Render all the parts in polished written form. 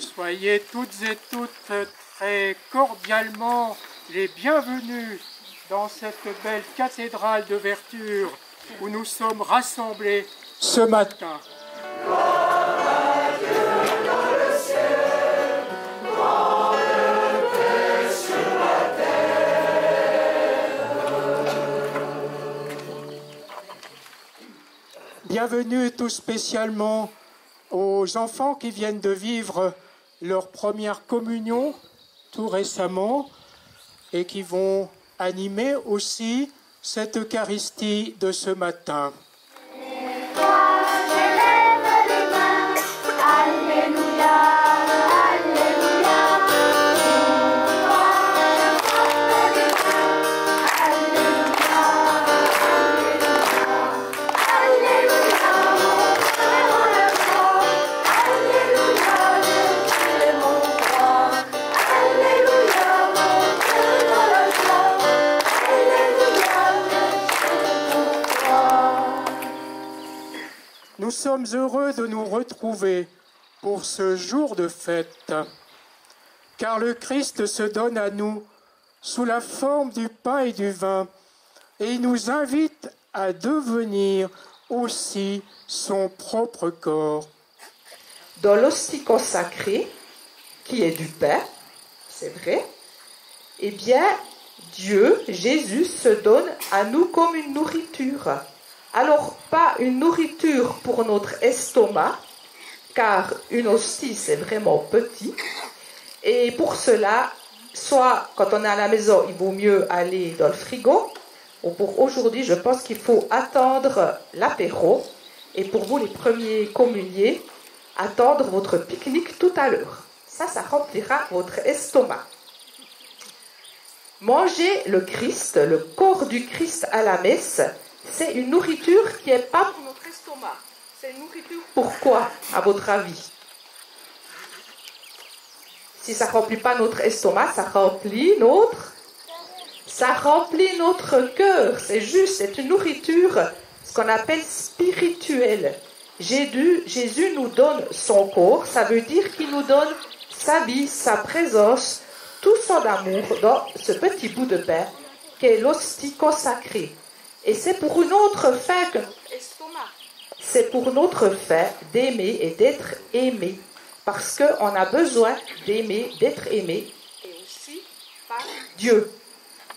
Soyez toutes et toutes très cordialement les bienvenus dans cette belle cathédrale de Verture où nous sommes rassemblés ce matin. Bienvenue tout spécialement aux enfants qui viennent de vivre leur première communion tout récemment et qui vont animer aussi cette Eucharistie de ce matin. Nous sommes heureux de nous retrouver pour ce jour de fête, car le Christ se donne à nous sous la forme du pain et du vin, et il nous invite à devenir aussi son propre corps. Dans l'hostie consacrée, qui est du pain, c'est vrai, eh bien, Dieu, Jésus, se donne à nous comme une nourriture. Alors, pas une nourriture pour notre estomac, car une hostie, c'est vraiment petit. Et pour cela, soit quand on est à la maison, il vaut mieux aller dans le frigo, ou pour aujourd'hui, je pense qu'il faut attendre l'apéro. Et pour vous, les premiers communiers, attendre votre pique-nique tout à l'heure. Ça remplira votre estomac. Manger le Christ, le corps du Christ à la messe, c'est une nourriture qui n'est pas pour notre estomac. C'est une nourriture pourquoi, à votre avis? Si ça ne remplit pas notre estomac, ça remplit notre cœur. C'est juste, c'est une nourriture, ce qu'on appelle spirituelle. Jésus nous donne son corps, ça veut dire qu'il nous donne sa vie, sa présence, tout son amour dans ce petit bout de pain qu'est l'hostie consacrée. Et c'est pour une autre fin que notre estomac. C'est pour notre fin d'aimer et d'être aimé. Parce qu'on a besoin d'aimer, d'être aimé. Et aussi par Dieu.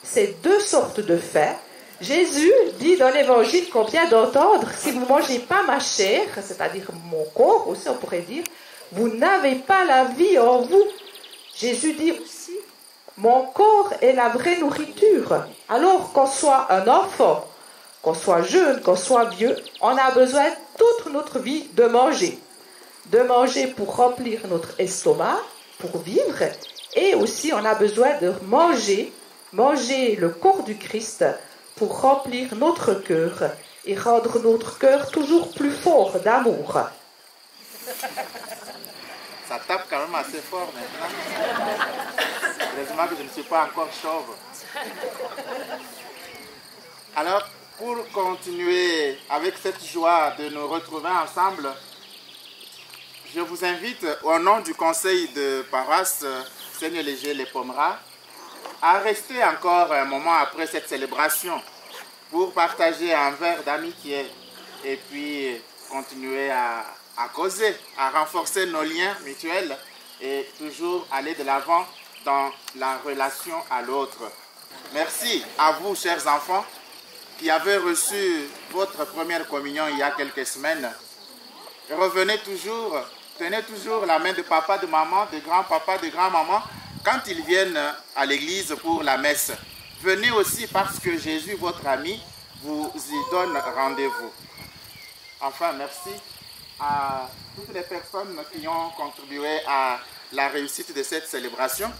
C'est deux sortes de faim. Jésus dit dans l'évangile qu'on vient d'entendre, si vous ne mangez pas ma chair, c'est-à-dire mon corps aussi on pourrait dire, vous n'avez pas la vie en vous. Jésus dit aussi, mon corps est la vraie nourriture. Alors qu'on soit un enfant, qu'on soit jeune, qu'on soit vieux, on a besoin toute notre vie de manger. De manger pour remplir notre estomac, pour vivre, et aussi on a besoin de manger le corps du Christ pour remplir notre cœur et rendre notre cœur toujours plus fort d'amour. Ça tape quand même assez fort maintenant. Heureusement que je ne suis pas encore chauve. Alors, pour continuer avec cette joie de nous retrouver ensemble, je vous invite au nom du conseil de paroisse Seigneur-Léger-Les Pomerats à rester encore un moment après cette célébration pour partager un verre d'amitié et puis continuer à causer, à renforcer nos liens mutuels et toujours aller de l'avant dans la relation à l'autre. Merci à vous, chers enfants, qui avez reçu votre première communion il y a quelques semaines. Revenez toujours, tenez toujours la main de papa, de maman, de grand-papa, de grand-maman quand ils viennent à l'église pour la messe. Venez aussi parce que Jésus, votre ami, vous y donne rendez-vous. Enfin, merci à toutes les personnes qui ont contribué à la réussite de cette célébration.